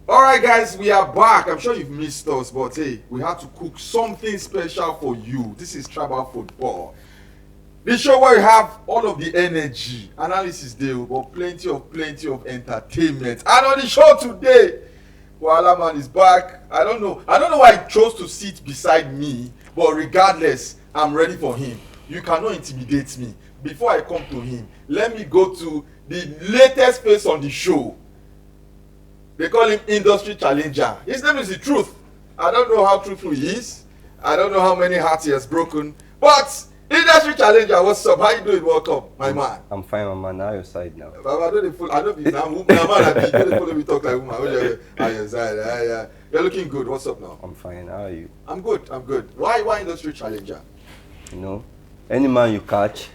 All right, guys, we are back. I'm sure you've missed us, but hey, we had to cook something special for you. This is Tribal Football. The show where we have all of the energy, analysis there, but plenty of entertainment. And on the show today, Koala Man is back. I don't know why he chose to sit beside me, but regardless, I'm ready for him. You cannot intimidate me. Before I come to him, let me go to the latest face on the show. They call him Industry Challenger. His name is The Truth. I don't know how truthful he is. I don't know how many hearts he has broken. But Industry Challenger, what's up? How you doing? Welcome, my man. I'm fine, my man. Now your side now. I don't be now. Man, I don't follow me talk like woman. On your side. Yeah. You're looking good. What's up now? I'm fine. How are you? I'm good. Why Industry Challenger? You know, any man you catch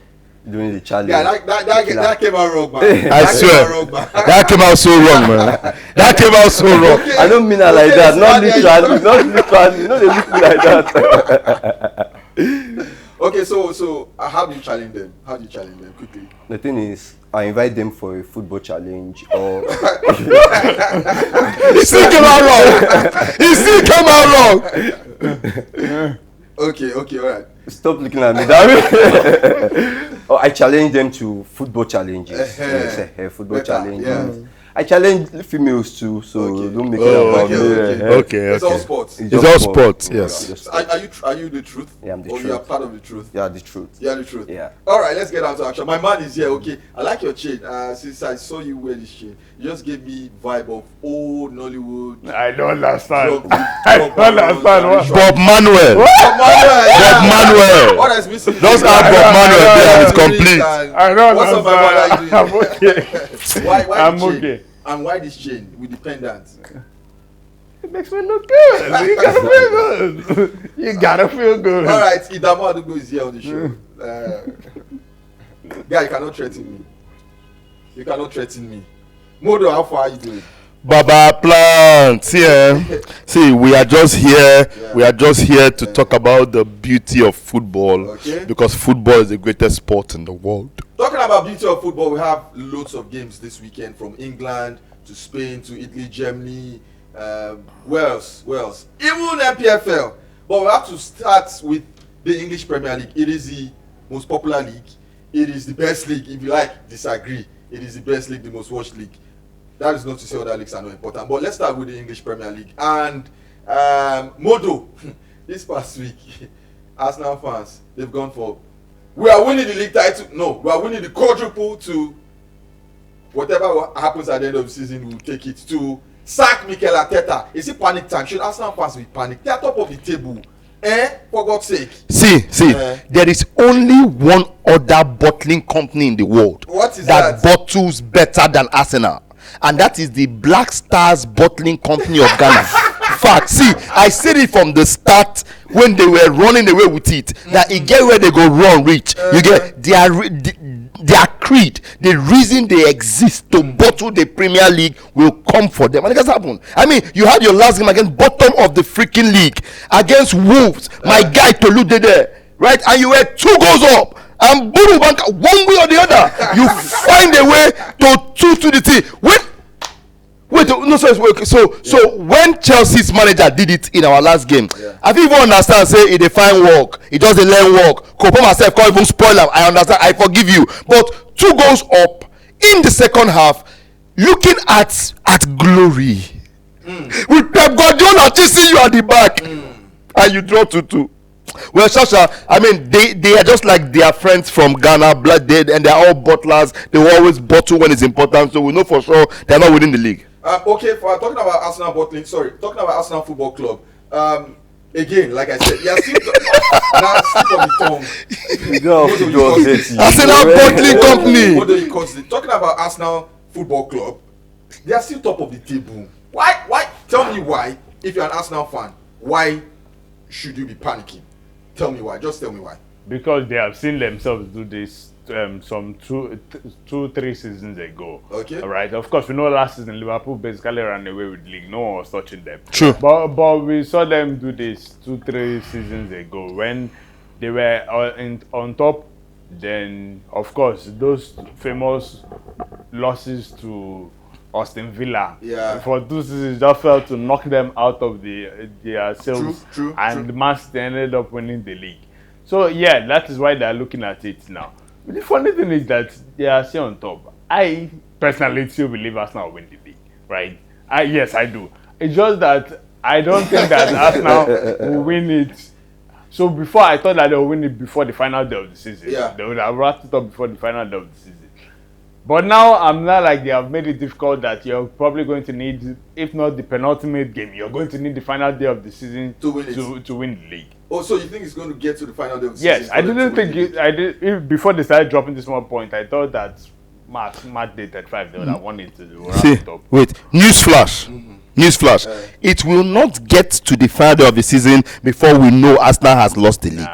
during the challenge. Yeah, that came out wrong, man. I swear. That came out so wrong, man. That came out so wrong. Okay. I don't mean it like that. Not literally. You know, they look me like that. Okay, so how do you challenge them? Quickly? The thing is, I invite them for a football challenge or. He still came out wrong. Okay, all right. Stop looking at me that way. Oh, I challenge them to football challenges. Yes, football challenges. Yeah. I challenge females too, so don't make it about me. Okay. It's all sports. It's all sports, yes. So are you the truth? Yeah, I'm the or truth. you are part of the truth? Yeah, the truth. Yeah, the truth. Yeah. All right, let's get down to action. My man is here. Okay, I like your chain. Since I saw you wear this chain, you just gave me vibe of old Nollywood. I don't understand. Bob Manuel. Bob Manuel. What is missing? Just add Bob Manuel there. It's complete. I don't What's up, my brother? I'm okay. Why I'm the chain? okay. And why this chain with the pendant? It makes me look good. You gotta feel good. You gotta feel good. All right, Idamo Adugo is here on the show. Guy, you cannot threaten me. Modo, how far are you doing? Baba plants, yeah. See, we are just here. Yeah. We are just here to talk about the beauty of football, Okay. because football is the greatest sport in the world. Talking about beauty of football, we have loads of games this weekend, from England to Spain to Italy, Germany, Wales, even MPFL. But we have to start with the English Premier League. It is the most popular league. It is the best league. If you disagree, it is the best league, the most watched league. That is not to say other leagues are not important. But let's start with the English Premier League. And Modo, this past week, Arsenal fans, they've gone for, we are winning the league title. No, we are winning the quadruple to whatever happens at the end of the season, we'll take it to sack Mikel Arteta. Is it panic time? Should Arsenal fans be panic? They are top of the table. For God's sake. See, there is only one other bottling company in the world What is that bottles better than Arsenal, and that is the Black Stars Bottling Company of Ghana. Fact, see, I said it from the start when they were running away with it, that it get where they go wrong reach. You get their creed, the reason they exist to bottle the Premier League will come for them, and it has happened. I mean, you had your last game against bottom of the freaking league against Wolves, my guy Tolu did there, right? And you were 2 goals up, and boom, one way or the other, you find a way to the team. So when Chelsea's manager did it in our last game, I think even understand, say it a fine work, it does a learn work. Kopo myself can't even spoil him. I understand, I forgive you. But 2 goals up in the second half, looking at glory. With Pep Guardiola chasing you at the back, and you draw 2-2. Well, Shasha, I mean, they are just like their friends from Ghana, blood dead, and they're all bottlers. They will always bottle when it's important, so we know for sure they're not winning the league. Okay, for talking about Arsenal bottling, talking about Arsenal Football Club. Again, like I said, slip of the tongue. Arsenal bottling company. What do you call it? Talking about Arsenal Football Club, they are still top of the table. Why? Tell me why. If you're an Arsenal fan, why should you be panicking? Tell me why. Just tell me why. Because they have seen themselves do this some 2-3 seasons ago. Okay. All right. Of course, we know last season Liverpool basically ran away with the league. No one was touching them. True. But we saw them do this 2-3 seasons ago when they were on top. Then, of course, those famous losses to Austin Villa. Yeah. For 2 seasons, just failed to knock them out of their sales. True, and true. Man City ended up winning the league. So yeah, that is why they're looking at it now. But the funny thing is that they are still on top. I personally still believe Arsenal will win the league, right? Yes, I do. It's just that I don't think that Arsenal will win it. So before I thought that they will win it before the final day of the season. Yeah. They would have wrapped it up before the final day of the season. But now I'm not like they have made it difficult that you're probably going to need, if not the penultimate game, you're going to need the final day of the season To win it. to win the league. Oh, so you think it's going to get to the final day of the Yes, season? I for them didn't to win think the league? before they started dropping this small point, I thought that March day 35 they would have won it to the See, top. wait. Newsflash. It will not get to the final of the season before we know Arsenal has lost the league.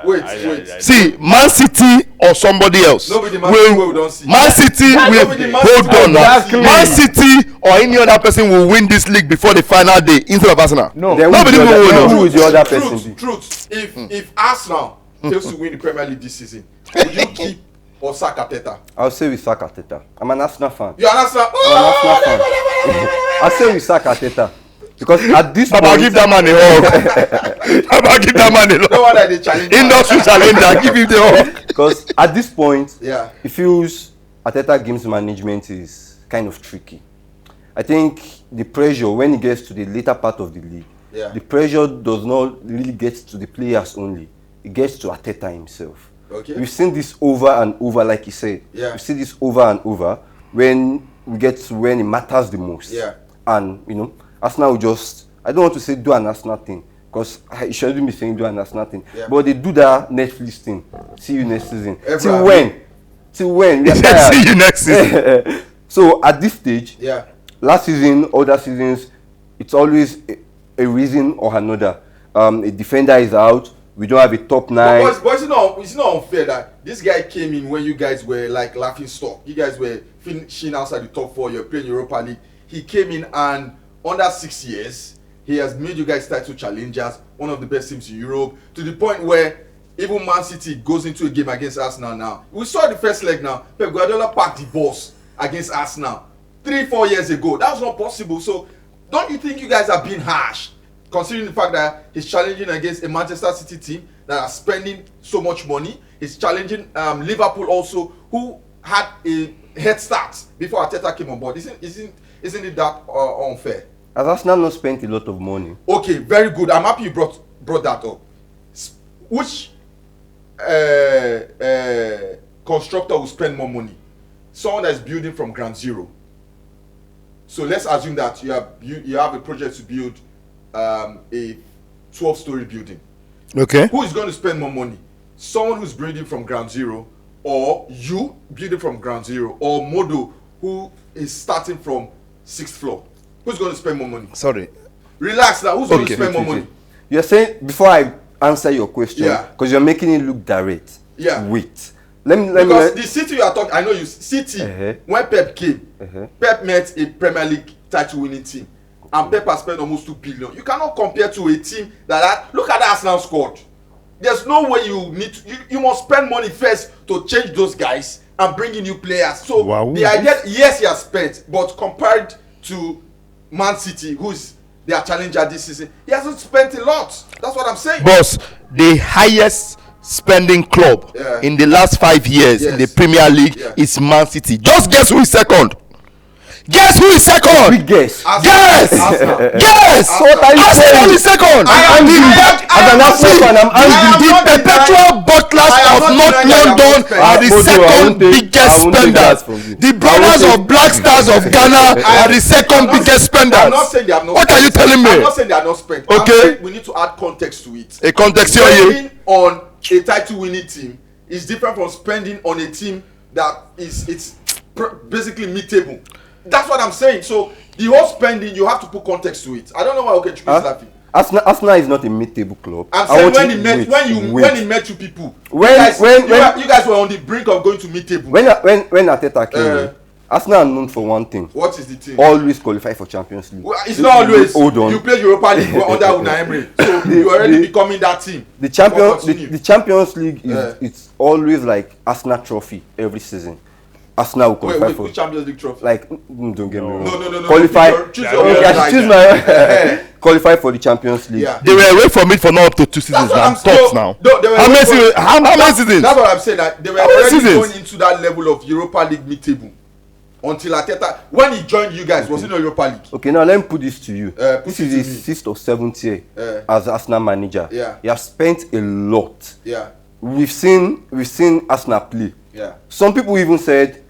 Wait. See, Man City or somebody else. Nobody Man City we don't see. Man City will nobody Man hold City on now. Exactly. Man City or any other person will win this league before the final day instead of Arsenal. No. Then Nobody will win. who No. will the other person be? Truth. If Arsenal fails to win the Premier League this season, would you keep or sack Arteta? I'll say we sack Arteta. I'm an Arsenal fan. You are Arsenal. Arsenal fan. I'll say we sack Arteta. Because at this Baba, point, give that man a hug. Baba, give that man a No hug. wonder they challenge. Industry challenger, give him the hug. because at this point, Yeah. it feels Arteta games management is kind of tricky. I think the pressure when it gets to the later part of the league, Yeah. the pressure does not really get to the players only. It gets to Arteta himself. Okay. We've seen this over and over, like you said. Yeah. We see this over and over when we get to when it matters the most. Yeah. And Arsenal will just, I don't want to say do an Arsenal thing, because I shouldn't be saying do an Arsenal thing. Yeah. But they do that Netflix thing. See you next season. Ever. Till when? Till when? We are He said, tired. see you next season. So at this stage, Yeah. last season, other seasons, it's always a reason or another. A defender is out. We don't have a top nine. But it's not unfair that this guy came in when you guys were like laughing stock. You guys were finishing outside the top 4. You're playing Europa League. He came in and under 6 years, he has made you guys title challengers, one of the best teams in Europe, to the point where even Man City goes into a game against Arsenal now. We saw the first leg now. Pep Guardiola packed the boss against Arsenal 3-4 years ago. That was not possible. So don't you think you guys are being harsh, considering the fact that he's challenging against a Manchester City team that are spending so much money? He's challenging Liverpool also, who had a head start before Arteta came on board. Isn't it that unfair? Has Arsenal not spent a lot of money? Okay, very good. I'm happy you brought that up. Which constructor will spend more money? Someone that is building from ground zero. So let's assume that you have a project to build a 12-story building. Okay. Who is going to spend more money? Someone who's building from ground zero, or you building from ground zero, or Modo who is starting from 6th floor? Who's going to spend more money? Sorry. Relax now. Who's going to spend more Wait. money? You're saying, before I answer your question, Yeah. because you're making it look direct. Yeah. Wait. Let me. Because the City you are talking, I know you. City, when Pep came, Pep met a Premier League title-winning team, and Pep has spent almost 2 billion. You cannot compare to a team look at the Arsenal squad. There's no way you must spend money first to change those guys and bring in new players. So Wow. the idea, yes, he has spent, but compared to Man City, who's their challenger this season, he hasn't spent a lot. That's what I'm saying. Boss, the highest spending club Yeah. in the last 5 years in the Yes. Premier League Yeah. is Man City. Just guess who is second. Guess who is second. Big guess. Yes. Arsenal. Yes. So what are you Arsenal saying? is second. I am The angry. back- I am As an Arsenal fan, I'm I am angry. The not denying- perpetual butlers I am of not North denying that I am London not spending. are the Mojo, I second won't take- biggest I won't take that spenders. from you. The I brothers won't of take- Black Stars of Ghana are the second I'm not biggest saying- spenders. I'm not saying they have not What are you spent. telling me? I'm not saying they are not spent. Okay. I'm saying we need to add context to it. A context here. Spending on a title-winning team is different from spending on a team that it's basically mid-table. That's what I'm saying. So the whole spending, you have to put context to it. I don't know why Okechukwu is laughing. Arsenal is not a mid-table club. I'm I saying want when you- he met wait. when he met you people, When- you guys, when- you guys were on the brink of going to mid-table. When Arteta came in, Arsenal are known for one thing: What is the team? always qualify for Champions League. Well, it's not always. Hold on. You play Europa League under Unai Emery, so you already becoming that team. The Continue. Champions League is Yeah. it's always like Arsenal trophy every season. Arsenal will qualify Wait, for. which Champions League trophy? Like, don't get me wrong. No. Qualify. Choose your Okay, word I should right choose now. my qualify for the Champions League. Yeah. They were away from it for not up to 2 seasons That's what now. I'm Tops still- now. No, they were How many away from- seasons? How many seasons? That's what I'm saying. That they were How many already seasons? going into that level of Europa League mid-table until Arteta, when he joined you guys, was in Europa League. Okay, now let me put this to you. Put This it is to his me. 6th or 7th year As Arsenal manager. Yeah. He has spent a lot. Yeah, We've seen Arsenal play. yeah. Some people even said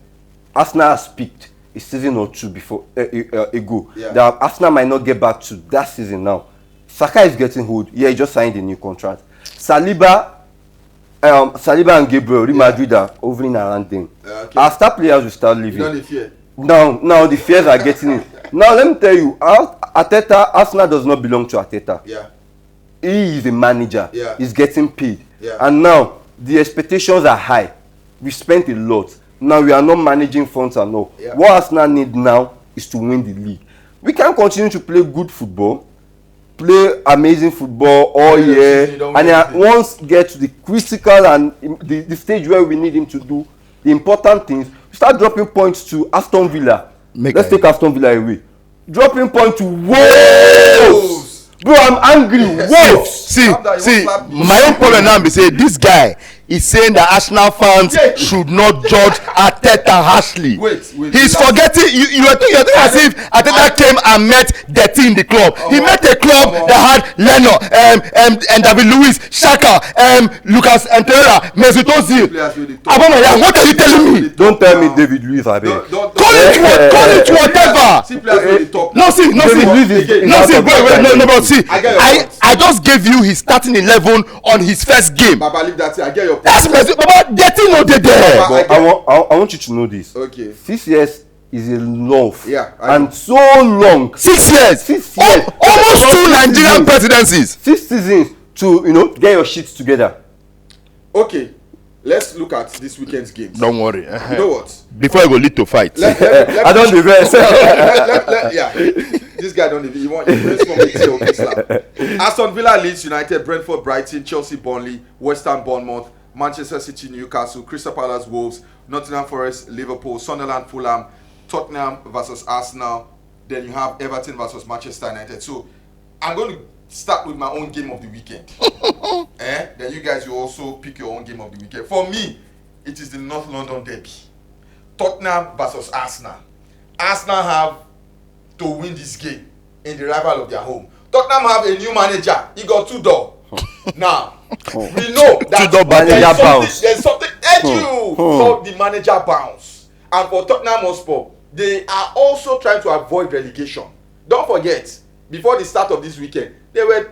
Arsenal has peaked a season or two before ago. Yeah. That Arsenal might not get back to that season now. Saka is getting old. Yeah, he just signed a new contract. Saliba and Gabriel, Real Madrid are hovering around them. Okay. Our star players will start You leaving. don't need fear. Now the fears are getting in. Now let me tell you, Arteta, Arsenal does not belong to Arteta. Yeah, He is a manager. Yeah. He's getting paid. Yeah. And now the expectations are high. We spent a lot. Now we are not managing funds and all. Yeah. What Arsenal need now is to win the league. We can't continue to play good football, play amazing football all Yeah, year, you don't and win then anything. once get to the critical and the stage where we need him to do the important things, start dropping points to Aston Villa. Let's take Aston Villa away. Dropping points to Wolves. Bro, I'm angry. Wolves. See, Calm down, you see, won't slap me. my own problem now be say this guy is saying that Arsenal fans Yeah. should not judge Arteta harshly. Wait, He's relax. forgetting. You're thinking as if Arteta came and met Dirty in the club. He met a club that had Leno, and David Luiz, Xhaka, Lucas Antera, Mesut Ozil. Players with the top. Abamaya, what are you telling me? Don't tell me David Luiz, I beg. Don't Call it whatever. See players with the top. No, see, David Luiz is wait, no, but see, I get your point. I just gave you his starting 11 on his first game. Baba, leave that. I get your point. That's Mesut, Baba, Dirty no dey there. But I want you to know this. Okay. 6 years is a love. Yeah, I And so long. 6 years. 6 years. Almost 2 6 Nigerian seasons. presidencies. 6 seasons to get your shit together. Okay, let's look at this weekend's games. Don't worry. You know what? Before it go lead to fight. I don't reverse. Yeah, this guy don't even. You want to slap. Aston Villa, Leeds United, Brentford, Brighton, Chelsea, Burnley, West Ham, Bournemouth, Manchester City, Newcastle, Crystal Palace, Wolves, Nottingham Forest, Liverpool, Sunderland, Fulham, Tottenham versus Arsenal. Then you have Everton versus Manchester United. So I'm going to start with my own game of the weekend. Then you guys will also pick your own game of the weekend. For me, it is the North London derby. Tottenham versus Arsenal. Arsenal have to win this game in the rival of their home. Tottenham have a new manager. He got Tudor. Now, we know that Tudor manager bounce. there's something called the manager bounce. And for Tottenham Hotspur, they are also trying to avoid relegation. Don't forget, before the start of this weekend, they were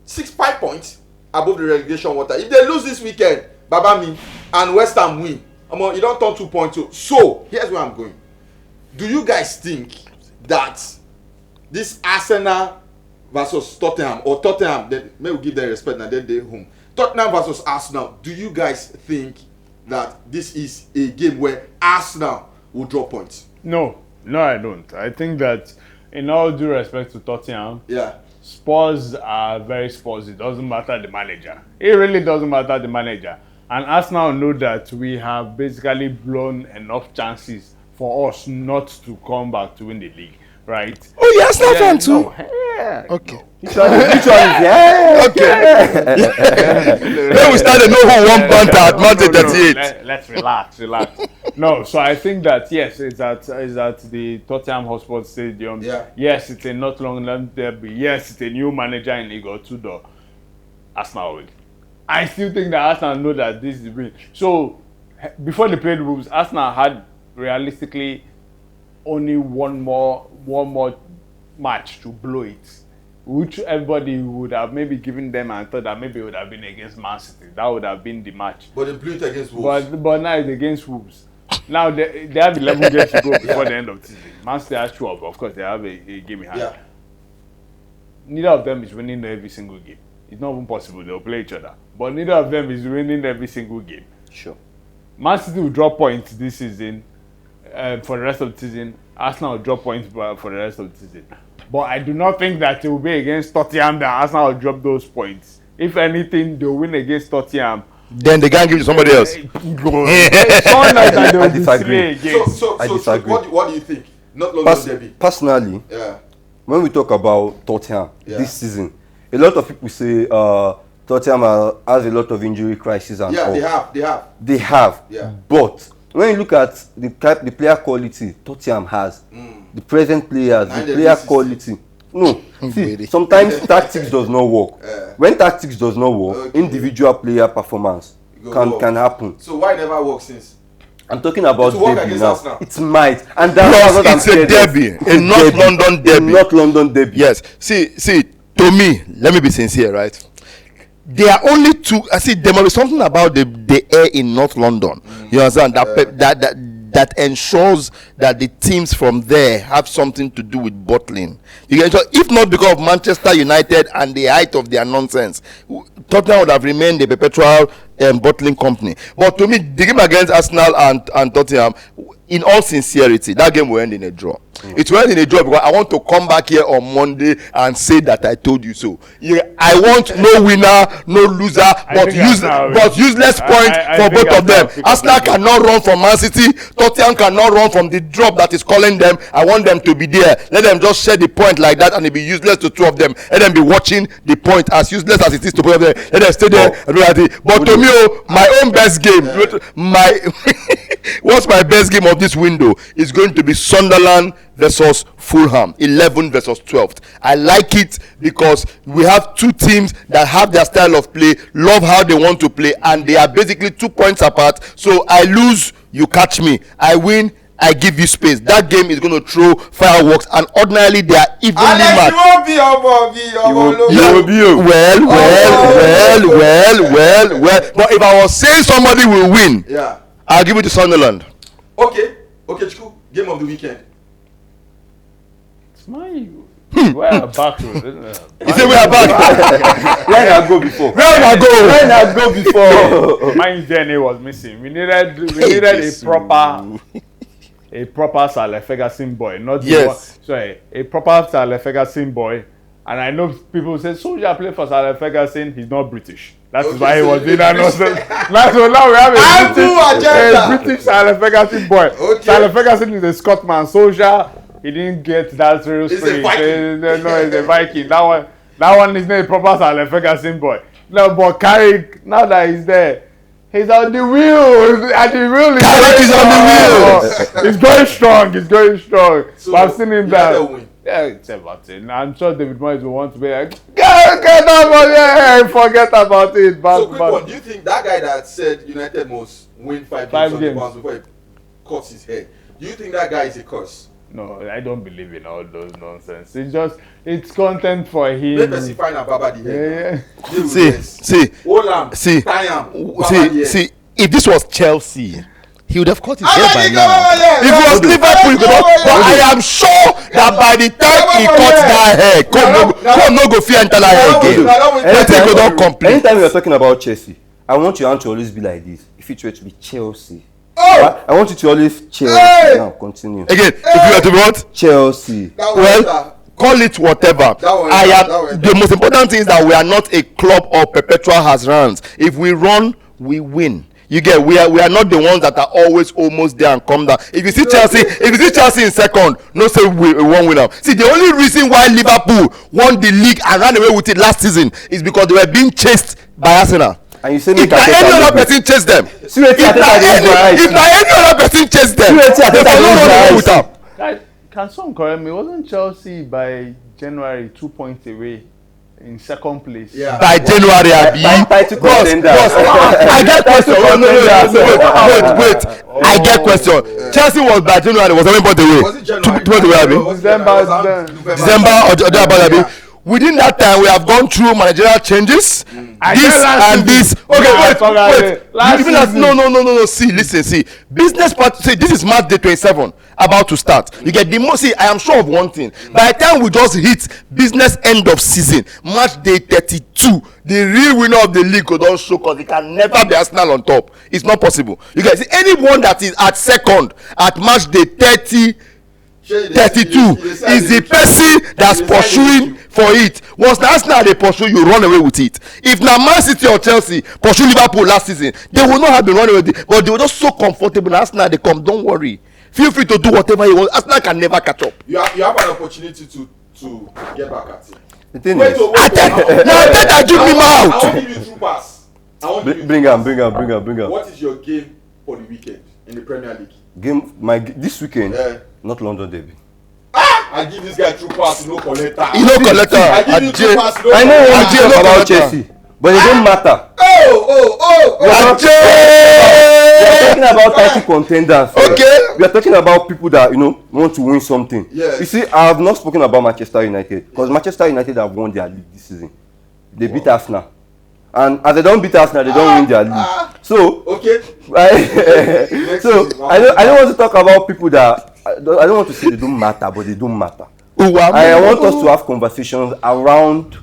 5 points above the relegation water. If they lose this weekend, Babami and West Ham win, you don't turn 2 points. So here's where I'm going. Do you guys think that this Arsenal versus Tottenham, or Tottenham, then may we give them respect and then they home. Tottenham versus Arsenal, do you guys think that this is a game where Arsenal will draw points? No, I don't. I think that, in all due respect to Tottenham, Yeah. Spurs are very Spurs. It doesn't matter the manager. It really doesn't matter the manager. And Arsenal know that we have basically blown enough chances for us not to come back to win the league, right? Oh, you Arsenal fan too. No. Yeah. Okay. Which one is yeah? Then we start to know who won banter at Manchester 38. Let's relax. No, so I think that yes, it's at the Tottenham Hotspur Stadium. Yeah. Yes, it's a North London derby. Yes, it's a new manager in Igor Tudor. Arsenal will. I still think that Arsenal know that this is the win. So before they played Wolves, Arsenal had realistically only one more match to blow it, which everybody would have maybe given them and thought that maybe it would have been against Man City. That would have been the match. But they blew it against Wolves. But now it's against Wolves. Now they have 11 games to go before the end of the season. Man City has 12. Of course, they have a game in hand. Yeah. Neither of them is winning every single game. It's not even possible. They'll play each other. But neither of them is winning every single game. Sure. Man City will drop points this season for the rest of the season. Arsenal will drop points for the rest of the season. But I do not think that it will be against Tottenham that Arsenal will drop those points. If anything, they'll win against Tottenham Then they can't give it to somebody else. I disagree. So I disagree. what do you think? Not London derby. Personally, Yeah. when we talk about Tottenham Yeah. this season, a lot of people say Tottenham has a lot of injury crisis and Yeah, all. they have. Yeah. But when you look at the player quality Tottenham has, the present players, the player quality. No, see, sometimes tactics does not work. When tactics does not work, individual player performance can happen. So why never work since? I'm talking about derby now. Arsenal. It might, and that's what I'm It's a saying. derby, a North London derby. North London derby. Yes. See, to me, let me be sincere, right? There are only two. I see there must be something about the air in North London. You understand that ensures that the teams from there have something to do with bottling. You get, so if not because of Manchester United and the height of their nonsense, Tottenham would have remained a perpetual bottling company. But to me, the game against Arsenal and Tottenham, in all sincerity, that game will end in a draw. It will end in a draw because I want to come back here on Monday and say that I told you so. Yeah, I want no winner, no loser, but useless point for both of them. Arsenal cannot run from Man City. Tottenham cannot run from the drop that is calling them. I want them to be there. Let them just share the point like that, and it be useless to two of them. Let them be watching the point, as useless as it is to both of them. Let them stay there. But to me, my own best game, what's my best game of this window is going to be Sunderland versus Fulham, 11 versus 12th. I like it because we have two teams that have their style of play, love how they want to play, and they are basically 2 points apart. So I lose, you catch me. I win, I give you space. That game is going to throw fireworks, and ordinarily they are evenly matched. Well. But if I was saying somebody will win, I'll give it to Sunderland. Okay, Chiku, game of the weekend. It's we're back to it, isn't it? You say we are back. Where I go before? My journey was missing. We needed a proper Sir Ferguson boy, not a proper Sir Ferguson boy. And I know people say Soldier play for Sir Ferguson. He's not British. That is why he was doing that nonsense. So now we have a British Sir Ferguson boy. Okay. Sir Ferguson is a Scotsman. Soldier, he didn't get that real spirit. No, he's a Viking. That one is not a proper Sir Ferguson boy. No, but Carrick, now that he's there, he's on the wheel. And the wheel is Carrick is on the wheel. He's going strong. So but I've seen him that. Yeah, it's Everton. I'm sure David Moyes will want to be like, get about it, forget about it. So quick one, do you think that guy that said United must win 5 games on the bounce before he cuts his head, do you think that guy is a curse? No, I don't believe in all those nonsense. It's content for him. Let us find out Baba the head. See, if this was Chelsea, he would have caught his head by now. If it was Liverpool, he could have. But I am sure that by the time he caught that head, come no go fear enter that head again. Anytime we are talking about Chelsea, I want your hand to always be like this. If it were to be Chelsea, I want you to always Chelsea. Now continue. Again, if you were to be what? Chelsea. Well, call it whatever. The most important thing is that we are not a club of perpetual has-runs. If we run, we win. You get, we are not the ones that are always almost there and come down. If you see Chelsea in second, no say we won't win now. See, the only reason why Liverpool won the league and ran away with it last season is because they were being chased by Arsenal. And you say if any other person chase them, if any other person chase them, they will not run away with them. Can someone correct me? Wasn't Chelsea by January 2 points away in second place? Yeah. By January, I get question. Wait. I get question. Chelsea was by January, was 7 points away. Was it January? December. Within that time, we have gone through managerial changes. This. Okay, wait. No. See, listen. Business part. See, this is March day 27, about to start. You get the most. See, I am sure of one thing. By the time we just hit business end of season, March day 32, the real winner of the league could not show because it can never be Arsenal on top. It's not possible. You guys see anyone that is at second at March day 30. 32 is the person that's pursuing for it. Once the Arsenal they pursue, you run away with it. If now Man City or Chelsea pursue Liverpool last season, they will not have been running with it, but they were just so comfortable. Arsenal they come, don't worry, feel free to do whatever you want. Arsenal can never catch up. You have an opportunity to get back at it. The thing Wait, is, now Arteta give me I mouth. won't give you true pass. bring him. What is your game for the weekend in the Premier League? This weekend, not London derby. I give this guy true pass, no collector. You no collector. I give you true pass, no I know collector. what you talk about Chelsea, but it don't matter. We are talking about title contenders. Okay. We are talking about people that want to win something. Yes. You see, I have not spoken about Manchester United because Manchester United have won their league this season. They beat Arsenal, and as they don't beat Arsenal, they don't win their league. So Okay. I don't want to talk about people that I don't want to say they don't matter, but they don't matter. I want us to have conversations around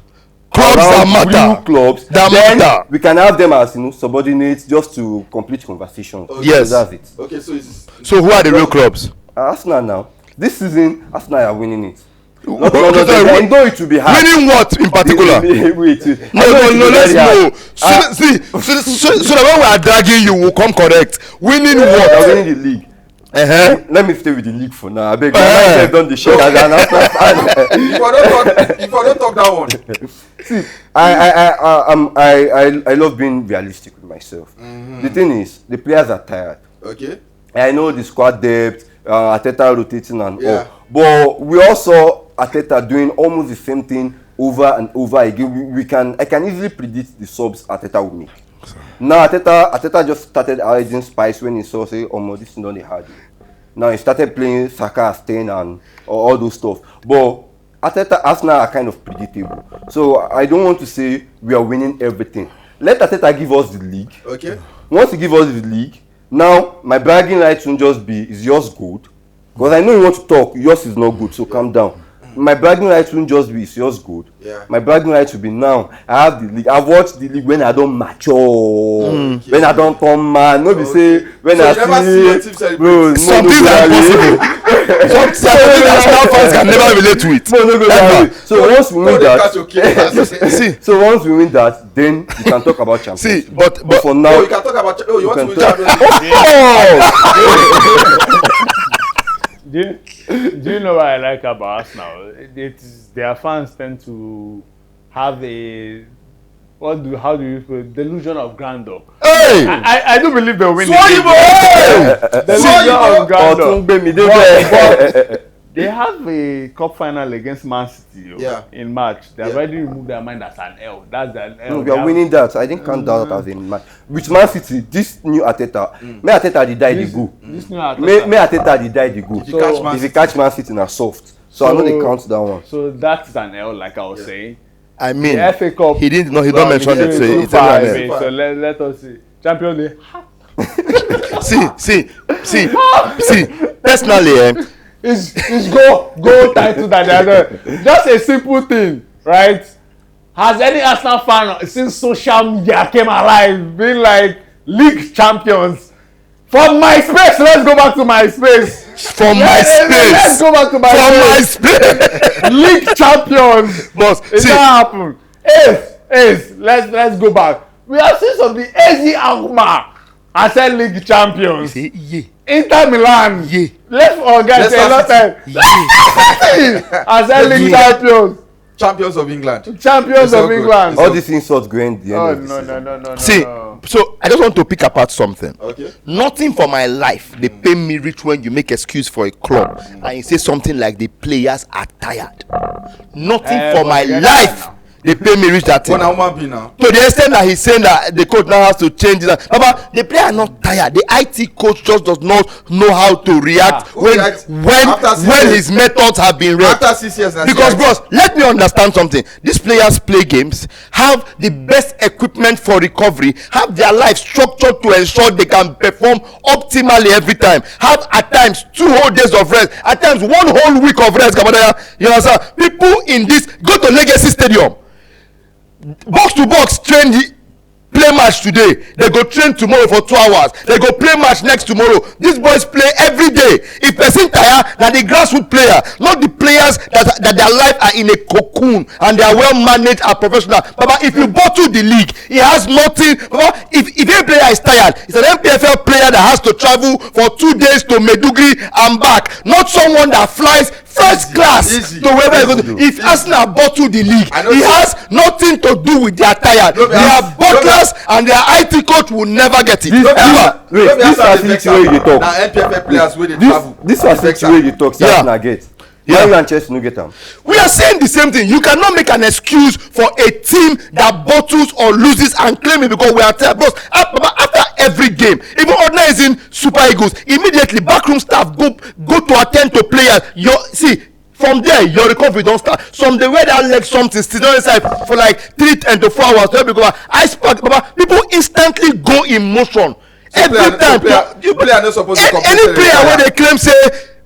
Clubs that matter. real clubs That then matter. we can have them as subordinates just to complete conversations. Yes. So that's it. Okay, So who are the real clubs? Arsenal now. This season, Arsenal are winning it. Not Okay, London, sorry, I know it will be hard. Winning what in particular? Wait. No, let's know. So that when we are dragging you, will come correct. Winning They are what? winning the league. Let me stay with the league for now. I beg you. I've done the show as an Arsenal fan. if I don't talk that one. See, I love being realistic with myself. The thing is, the players are tired. Okay. I know the squad depth, Arteta rotating and Yeah. all, but we also Arteta doing almost the same thing over and over again. I can easily predict the subs Arteta will make. Now Arteta just started adding spice when he saw this is not the hard. Now he started playing Saka as 10 and all those stuff. But Arsenal are kind of predictable. So I don't want to say we are winning everything. Let Arteta give us the league. Okay. Once he give us the league, now my bragging rights won't just be is yours good? Because I know you want to talk, yours is not good, so calm down. My bragging rights won't just be is yours good. Yeah. My bragging rights will be now I have the league. I've watched the league when I don't mature, when I don't turn man. No be say when So I you never see your team see celebrate? bro, Something go that that way. Something that Arsenal fans can never relate to it. No go that way. So once we win Don't catch your that, See, so once we win that, then we can talk about champions. see, but For now, You can talk about. You want to can win talk- Champions League? Do you know what I like about Arsenal? Their fans tend to have a how do you put it? Delusion of grandeur. hey, I do believe they'll win. Swallow! Delusion of grandeur. Otungbemi dey there. They have a cup final against Man City in March. They have already removed their mind as an L. That's an L. No, we are winning that. I didn't count that as a match. With Man City, this new Arteta, may Arteta dey die dey go. This new Arteta. May Arteta dey die dey go. If you catch Man If you catch Man City na soft. So I know they count that one. So that's an L, like I was saying. I mean, The FA Cup. he didn't know. He don't mention it. So it's far everywhere. away. So let us see. Champions League. See. Personally, It's go title that they are doing. Just a simple thing, right? Has any Arsenal fan since social media came alive been like league champions? From MySpace, let's go back to MySpace. from my Let's space, go back to from my MySpace. space, League champions. boss. It See, not happen. Ace, let's go back. We have seen some of the AZ Alkmaar as a league champions. see, yeah, Inter Milan. Yeah. Let's forget a lot of as a league champions. Champions of England. Champions It's of all good. England. All these insults going the end Oh of the no season. see. no. So I just want to pick apart something. Okay. Nothing for my life they pay me rich when you make excuse for a club and you say something like the players are tired. Nothing for but my again, life they pay me rich that thing. One and one be now. To the extent that he's saying that the coach now has to change it. Baba, the player are not tired. The IT coach just does not know how to react when After 6 his methods have been read. After 6 years, now, Because see, bros, let me understand something. These players play games, have the best equipment for recovery, have their life structured to ensure they can perform optimally every time. Have at times 2 whole days of rest, at times 1 whole week of rest. You understand? People in this go to Legacy Stadium, box to box train play match today, they go train tomorrow for 2 hours, they go play match next tomorrow. These boys play every day. If person tire, na the grassroots player, not the players that their life are in a cocoon and they are well managed and professional. Baba, if you bottle the league, he has nothing. Baba, if a player is tired, it's an MPFL player that has to travel for 2 days to Meduguri and back, not someone that flies first class to wherever he goes. If Arsenal bottle the league, he has nothing to do with their tired. Their butlers and their IT coach will never get it. This facility wey you talk, na NPFL players wey dey travel. this facility wey you talk, say Arsenal get. Man U and Chelsea no get am. We are saying the same thing. You cannot make an excuse for a team that bottles or loses and claim it because we are tired. Bros, after every game, even ordinary Super Eagles, immediately backroom staff go to attend to players. From there, your recovery don't start. Some they wear that leg something still on inside for like 3 to 4 hours. People instantly go in motion. Every time, player no suppose to compete. Any player where they claim say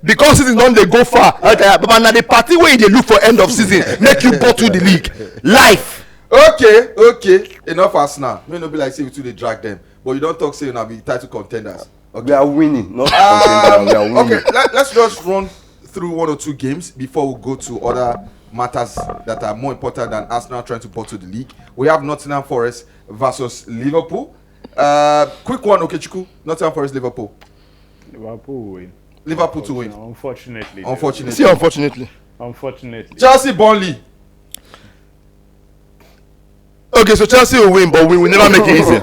because season don dey go far, but na the party wey dey look for end of season make you bottle the league. Life. Okay, enough Arsenal. May no be like say we too dey drag them, but you don talk say una be title contenders. Okay. We are winning, not contenders. We are winning. Okay, let's just run through 1 or 2 games before we go to other matters that are more important than Arsenal trying to bottle the league. We have Nottingham Forest versus Liverpool. Quick one, Okechukwu. Nottingham Forest, Liverpool. Liverpool will win. Liverpool to win. Unfortunately. See, unfortunately. Chelsea, Burnley. Okay, so Chelsea will win, but we will never make it easy.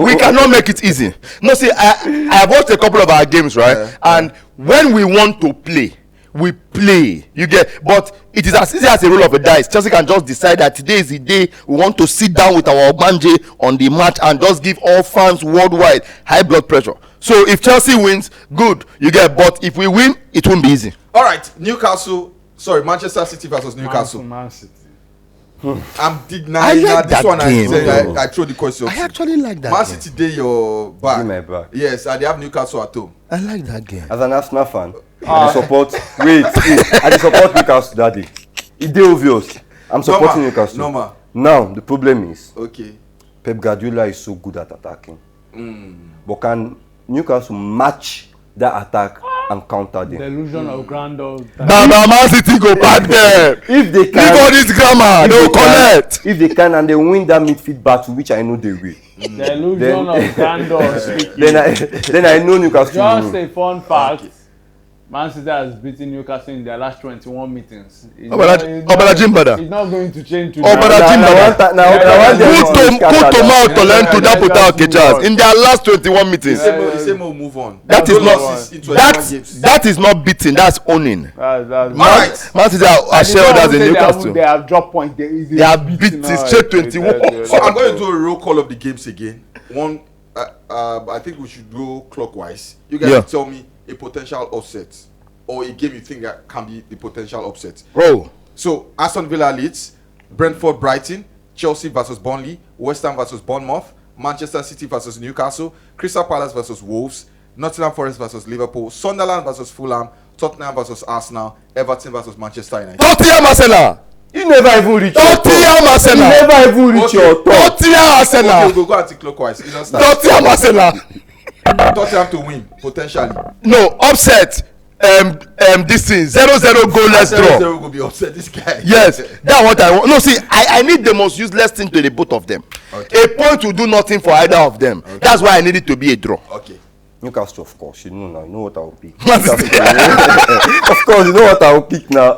We cannot make it easy. No, see, I have watched a couple of our games, right? And when we want to play, we play. You get, but it is as easy as a roll of a dice. Chelsea can just decide that today is the day we want to sit down with our Ogbanje on the match and just give all fans worldwide high blood pressure. So if Chelsea wins, good, you get. But if we win, it won't be easy. All right, Manchester City versus Newcastle. Man City. I'm denying like this that one. game, I throw the question. I actually like that Man game. City dey your back. Dey my back. Yes, and they have Newcastle at home. I like that game. As an Arsenal fan, I dey support. I dey support Newcastle that day. It dey obvious. I'm supporting Newcastle. Normal. Now the problem is, Okay. Pep Guardiola is so good at attacking. But can Newcastle match that attack and counter them? Delusion of grandeur. Man City go back there. If they can, leave all this grammar, they will connect. If they can and they win that midfield battle, which I know they will. Delusion of grandeur. Then I know Newcastle will Just win. a fun fact. Man City has beaten Newcastle in their last 21 meetings. It's not going to change today. In their last 21 meetings. Move on. That is not beating, that's owning. Man City are shareholders in Newcastle. They have dropped points. They have beaten straight 21. So I'm going to do a roll call of the games again. One, I think we should go clockwise. You guys tell me a potential upset or a game you think that can be the potential upset. Bro. So Aston Villa Leeds, Brentford Brighton, Chelsea versus Burnley, West Ham versus Bournemouth, Manchester City versus Newcastle, Crystal Palace versus Wolves, Nottingham Forest versus Liverpool, Sunderland versus Fulham, Tottenham versus Arsenal, Everton versus Manchester United. Tottenham Arsenal. You never even reach your top. Tottenham Arsenal. You never even reach your top. Tottenham Arsenal. Okay, go anti-clockwise. You don't start. Tottenham Arsenal. Tottenham to win potentially. No, upset. This thing 0-0 goalless draw. 0-0 will be upset this guy. Yes, that's what I want. No, see, I need the most useless thing to the both of them. Okay. A point will do nothing for either of them. Okay. That's why I need it to be a draw. Okay. Newcastle, of course, you know now. You know what I'll pick. Of course, you know what I'll pick now.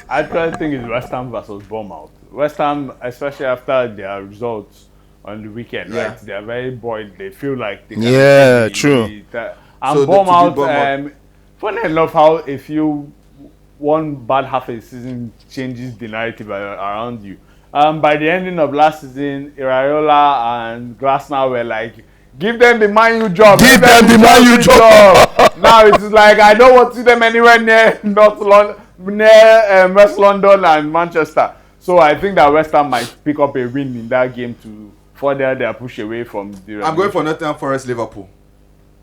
I actually think it's West Ham versus Bournemouth. West Ham, especially after their results on the weekend, right? They are very buoyed. They feel like they can true. And so Bournemouth, funny enough, how if you one bad half a season changes the narrative around you. By the ending of last season, Iraola and Glasner were like, give them the Man U job. Give them the Man U job. Now it's like I don't want to see them anywhere near West London and Manchester. So I think that West Ham might pick up a win in that game to further their push away from the. I'm going for Nottingham Forest Liverpool.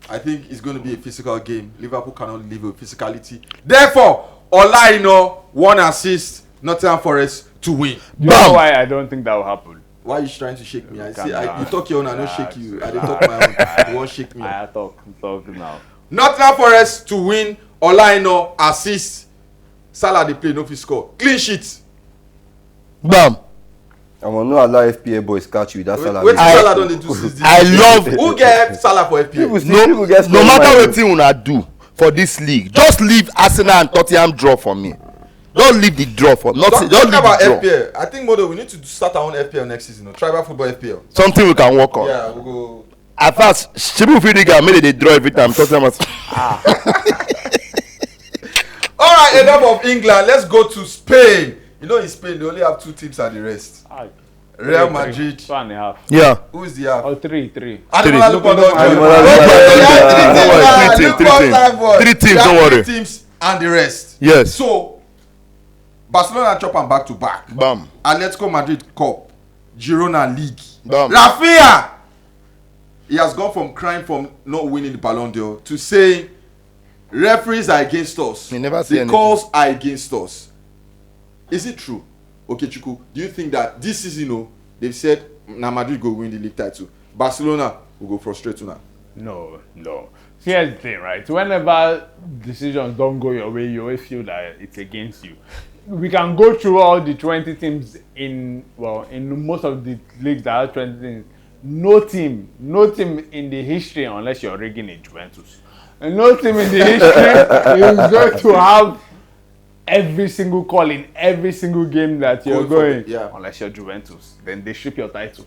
I think it's going to be a physical game. Liverpool cannot live with physicality. Therefore, Olaino 1 assist, Nottingham Forest to win. You know why I don't think that will happen? Why are you trying to shake me? I Calm say, down. you talk your own, I don't shake you. I don't talk my own. You won't shake me. I talk now. Nottingham Forest to win. Olaino assist. Salah dey play, no fit score. Clean sheet. Bam. I will not allow FPA boys catch you. That's Salah. Wait till Salah don dey do 6 I love Who get Salah for FPL? People get no strong matter mind. wetin una do for this league, just leave Arsenal and Tottenham draw for me. Don't leave the draw for nothing. Don't Talking leave about the draw. FPL, I think Modo, we need to start our own FPL next season. Tribal football FPL. Something we can work on. Yeah, we go. At first, Shibu Fidiga made it draw every time. Tottenham was All right, enough of England. Let's go to Spain. You know, in Spain they only have 2 teams and the rest. Real Madrid. 2.5. yeah. Who is the half? Oh, 3. Ademola Lookman. Three teams, don't worry. 3 teams and the rest. Yes. So, Barcelona chop am back to back. Bam. Atletico Madrid Cup, Girona League. Bam. Rafinha, he has gone from crying from not winning the Ballon d'Or to saying referees are against us. He never said the anything. calls are against us. Is it true? Okay, Chuku, do you think that this season, they've said na Madrid go win the league title, Barcelona will go frustrate now? No. Here's the thing, right? Whenever decisions don't go your way, you always feel that it's against you. We can go through all the 20 teams in most of the leagues that have 20 teams. No team in the history, unless you're rigging a Juventus, and no team in the history is going to have every single call in every single game that you're going, unless you're Juventus. Then they strip your title.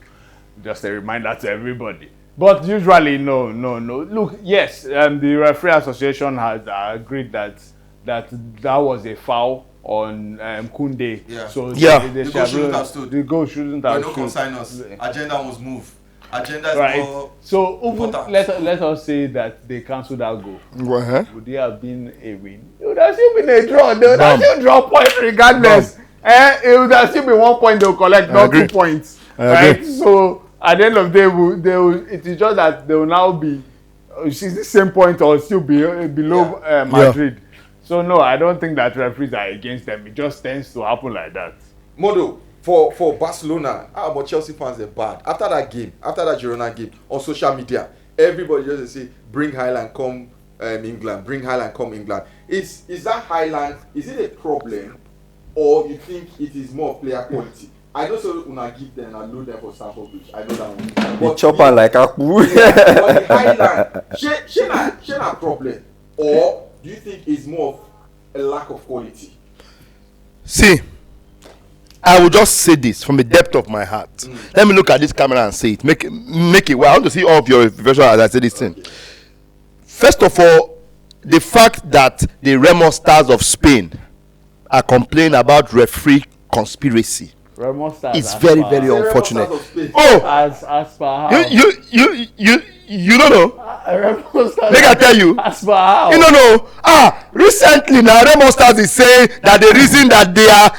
Just a reminder to everybody. But usually, no. Look, yes, the referee association has agreed that was a foul on Koundé. Yeah. So The goal shouldn't have stood. The goal shouldn't They have no stood. consign us. Agenda must move. Agenda is Right. more So even important. let us say that they cancelled that goal. Uh-huh. Would there have been a win? It would have still been a draw. They would have still draw points regardless. It would have still been 1 point they'll collect, not 2 points. Right? So at the end of the day, it is just that they will now be 60 point or still be below Madrid. So no, I don't think that referees are against them. It just tends to happen like that. Modo, for Barcelona, but Chelsea fans are bad. After that Girona game, on social media, everybody just say, bring Highland, come England, bring Highland, come England. Is that Highland, is it a problem, or you think it is more player quality? I know so una give them and load them for Stamford Bridge. I know that one. They chop am like Akpu. Yeah, but the Highland, she na problem, or do you think it's more of a lack of quality? See, I will just say this from the depth of my heart. Let me look at this camera and say it. Make it well. I want to see all of your version as I say this thing. First of all, the fact that the Remo Stars of Spain are complaining about referee conspiracy is very, very unfortunate. Oh, As per how? you don't know. Remo Stars. Make I tell you. As per how? You don't know. Recently now Remo Stars is saying that the reason that they are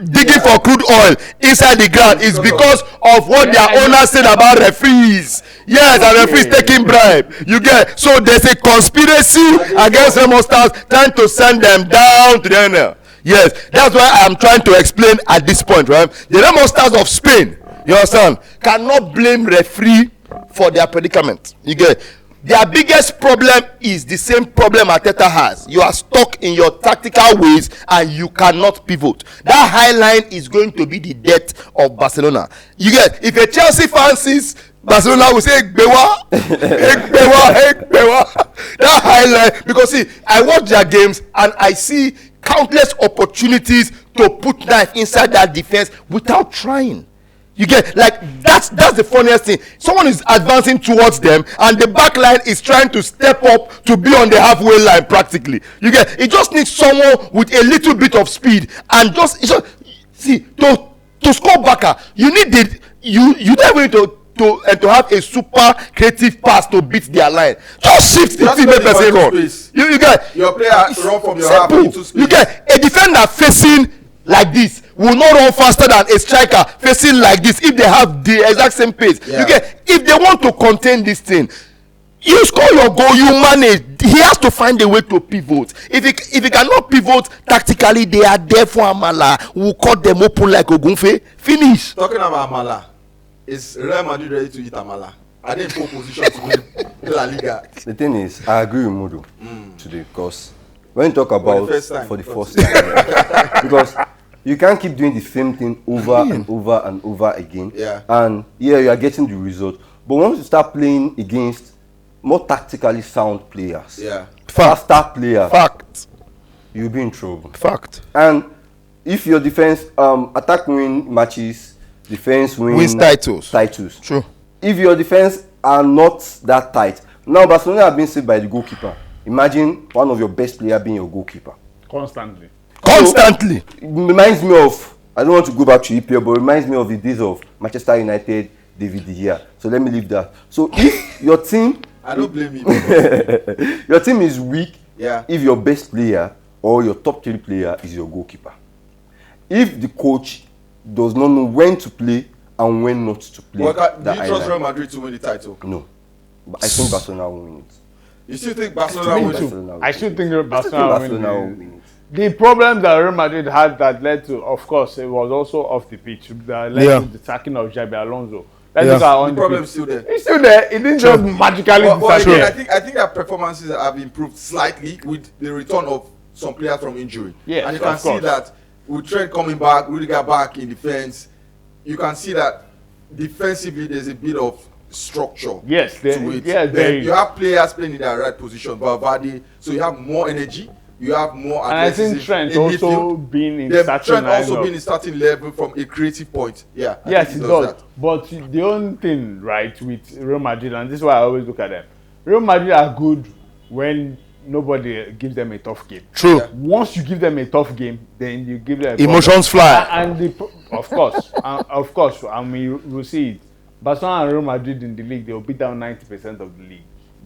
digging for crude oil inside the ground is because of what their owner said about referees. Yes, and referees taking bribe. You get, so there's a conspiracy against Remo Stars trying to send them down to the NL. Yes, that's why I'm trying to explain at this point, right? The Remo Stars of Spain, you understand, cannot blame referee for their predicament. You get, their biggest problem is the same problem Arteta has. You are stuck in your tactical ways and you cannot pivot. That high line is going to be the death of Barcelona. You get, if a Chelsea fan sees Barcelona will say Ekbewa, Ekbewa. That high line, because see, I watch their games and I see countless opportunities to put knife inside that defense without trying. You get, like, that's the funniest thing. Someone is advancing towards them and the back line is trying to step up to be on the halfway line practically. You get, it just needs someone with a little bit of speed and just see, to score backer, you need you don't need to have a super creative pass to beat their line. Just shift the team, make person run. You get, your player run from your half into space. You get, a defender facing like this will not run faster than a striker facing like this if they have the exact same pace. You get, if they want to contain this thing, you score your goal, you manage. He has to find a way to pivot. If he cannot pivot tactically, they are there for Amala. We'll cut them open like Ogunfe. Finish. Talking about Amala, is Real Madrid ready to eat Amala? Are they in pole position to win La Liga? The thing is, I agree with Mudu today because when you talk about for the first time, because you can't keep doing the same thing over and over and over again. Yeah. And yeah, you are getting the result. But once you start playing against more tactically sound players, faster players, Fact. you'll be in trouble. Fact. And if your defense attack win matches, defense Wins titles. True. If your defense are not that tight, now Barcelona have been saved by the goalkeeper. Imagine one of your best players being your goalkeeper. Constantly. Constantly. So, it reminds me of, I don't want to go back to EPL, but it reminds me of the days of Manchester United, David De Gea. So let me leave that. So if your team, I don't blame you. your team is weak, Yeah. if your best player or your top 3 player is your goalkeeper. If the coach does not know when to play and when not to play, Do you that trust island. Real Madrid to win the title? No. But I think Barcelona will win it. You still think Barcelona will Me win? too. will I should think I Barcelona think Barcelona will will win. win it. The problems that Real Madrid had that led to, of course, it was also off the pitch. That led to the sacking of Xabi Alonso. Let's look at on The the problem is pitch. still there. It's still there. It didn't just magically But disappear. again, I think that performances have improved slightly with the return of some players from injury. Yes, and you can of see course. that with Trent coming back, Rudiger back in defense, you can see that defensively there's a bit of structure. Yes, there- to it. yes, Then there is. you have players playing in their right position, Valverde, so you have more energy, you have more And I athleticism think Trent in also midfield. being in Then starting Trent also lineup. being in starting level from a creative point. Yeah. I Yes, think it does does. But the only thing, right, with Real Madrid, and this is why I always look at them, Real Madrid are good when nobody gives them a tough game. True. Yeah. Once you give them a tough game, then you give them a Emotions fly. And of course, and we will see it. Barcelona and Real Madrid in the league, they will beat down 90% of the league.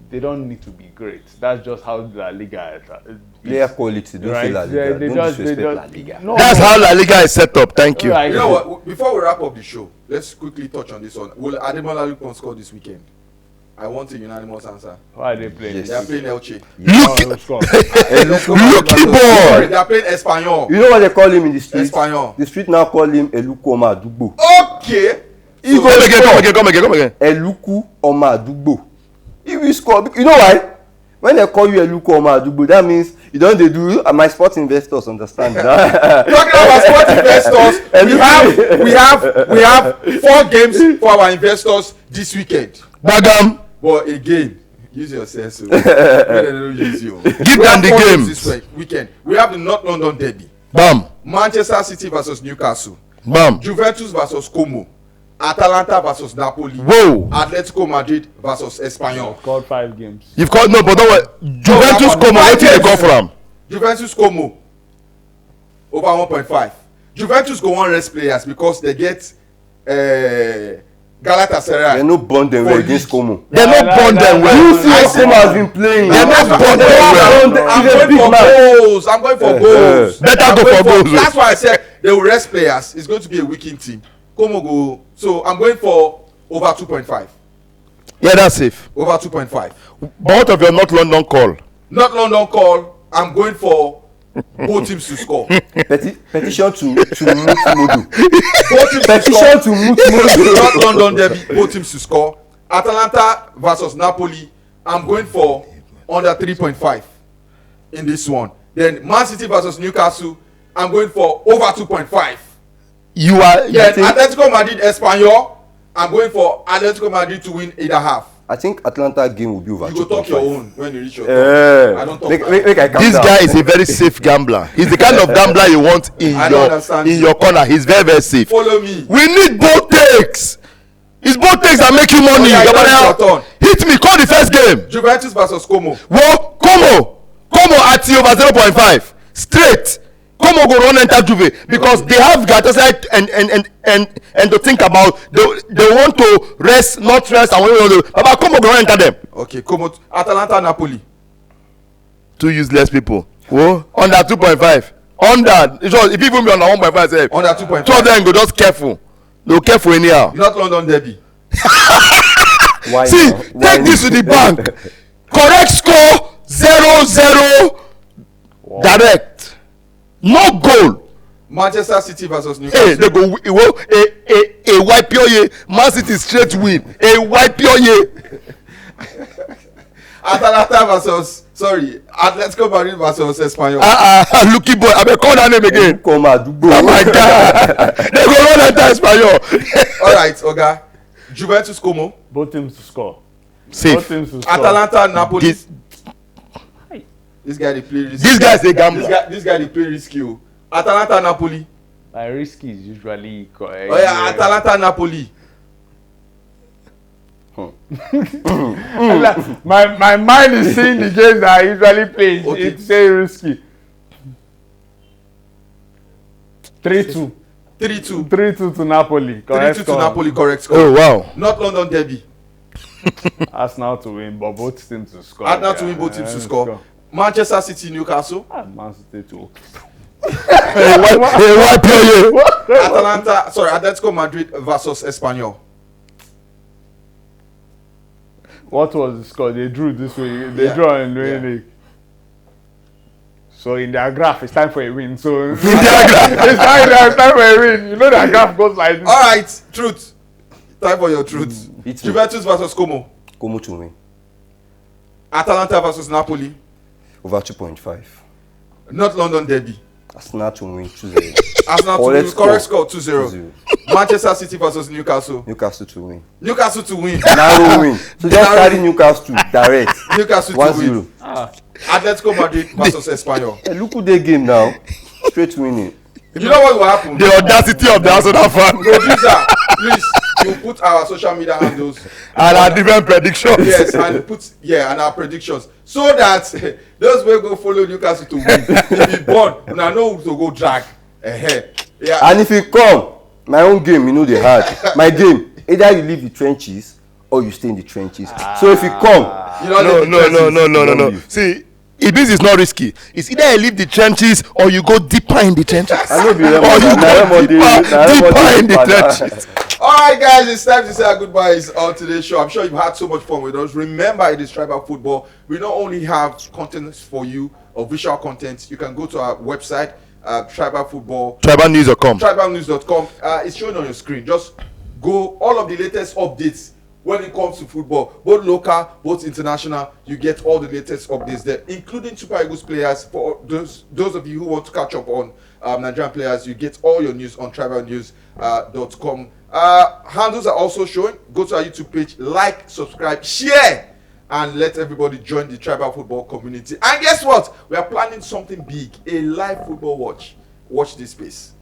They don't need to be great. That's just how La Liga is. Player quality, don't say La Liga. They Don't just- disrespect they La just- Liga. No, That's no. how La Liga is set up. Thank you. Right. You know what? Before we wrap up the show, let's quickly touch on this one. Will Ademola Lookman score this weekend? I want a unanimous answer. Why are they playing? Yes. They are playing Elche. Look, Of course. Lucky boy. Sorry, they are playing Espanyol. You know what they call him in the street? Espanyol. The street now call him Eluku Oma Adugbo. Okay. He Come again, come again. Eluku Oma Adugbo. He will score. You know why? When they call you Eluku Oma Adugbo, that means you don't they do. My sports investors understand that. Talking about sports investors, we have 4 games for our investors this weekend. Bagam. But again, use your sense. Give them the games. this weekend. We have the North London Derby. Bam. Manchester City versus Newcastle. Bam. Juventus versus Como. Atalanta versus Napoli. Whoa. Atletico Madrid versus Espanyol. Scored 5 games. You've called no, but don't worry. Juventus No, come on. What did they go Juventus. from? Juventus Como over 1.5. Juventus go on rest players because they get Galatasaray. They no bond them well For against league. Como. They're not born them You well. see how Como has been playing. They're not born them I'm well. He's a going big for man. goals. I'm going for goals. Better I'm go going for goals. That's why I said they will rest players. It's going to be a weakened team. Como go. So I'm going for over 2.5. Yeah, that's safe. Over 2.5. But what of your North London call? Not London call. I'm going for both teams to score. Petition to Mut Modu. Both teams to Petition score. to Mut Modu. Not London Derby. Both teams to score. Atalanta versus Napoli. I'm going for under 3.5 in this one. Then Man City versus Newcastle. I'm going for over 2.5. You are. Then Atletico Madrid Espanyol. I'm going for Atletico Madrid to win either half. I think Atlanta game will be over. You go talk your own when you reach your turn. I don't talk. Make I calm This down. guy is a very safe gambler. He's the kind of gambler you want I don't understand. in your corner. He's very, very safe. Follow me. We need both takes. It's both takes that make you money. Oh, yeah, Gabriel, your turn. hit me. Call the first game. Juventus versus Como. Whoa, Como at over 0.5 straight. Como go run enter Juve because they have Galatasaray and to think about. They want to rest, not rest, and what Baba Como go run enter them. Okay, Como. Atalanta Napoli. 2 useless people. Whoa, under 2.5. Under. If even be under 1.5, say Under 2.5. 2 of them go just careful. No careful anyhow. Not London Derby. Why See, now? Why take this now? to the bank. Correct score 0-0 direct. No goal. Manchester City versus Hey, Newcastle. they go a A white pure Man City straight win. A white pure Atalanta versus Atletico Madrid versus Espanyol. Lucky boy, I been call that name again. Come Adugbo. Oh my God. They go run enter Espanyol. All right, Oga. Juventus Como. Both teams to score. Safe. Both teams to score. Atalanta Napoli. This guy they play risky. This guy's a gambler. This guy they play risky. Atalanta Napoli. My risky is usually. Oh yeah, Atalanta Napoli. my mind is seeing the games that I usually play. Okay. It's very risky. 3-2. 3-2. 3-2 to Napoli. 3-2 to Napoli, correct score. Oh wow. Not London Derby. Arsenal to win, but both teams to score. Arsenal to win, both teams to score. Manchester City, Newcastle. Man City to. White pure Atletico Madrid versus Espanyol. What was the score? They drew this way. They drew in the league. So in their graph, it's time for a win. So it's time for a win. You know that graph goes like this. All right, truth. Time for your truth. Juventus versus Como. Como to win. Atalanta versus Napoli. Over 2.5. Not London Derby. Arsenal to win 2-0. Arsenal to win. Correct score 2-0. Manchester City versus Newcastle. Newcastle to win. Newcastle to win. Narrow win. So just carry Newcastle direct. Newcastle to 1-0. win. Atletico Madrid versus Espanyol. Hey, look at the game now. Straight winning. You know what will happen? The audacity of the Arsenal fan. Producer, please, you put our social media handles And our different predictions. yes, and our predictions, so that those will go follow Newcastle to win. If you born, and I know who to go drag ahead. Yeah. And if you come, my own game, you know the hard. My game, either you leave the trenches or you stay in the trenches. So if you come, You know, No. See, it means it's not risky. It's either you leave the trenches or you go deeper in the trenches. I know be Or you go deeper in the trenches. All right, guys, it's time to say our goodbyes on today's show. I'm sure you've had so much fun with us. Remember, it is Tribal Football. We not only have content for you, or visual content. You can go to our website, Tribal Football. Tribalnews.com. Tribalnews.com. It's showing on your screen. Just go. All of the latest updates when it comes to football, both local, both international. You get all the latest updates there, including Super Eagles players. For those of you who want to catch up on Nigerian players, you get all your news on tribalnews.com. Handles are also showing. Go to our YouTube page, like, subscribe, share, and let everybody join the Tribal Football community. And guess what? We are planning something big, a live football watch. Watch this space.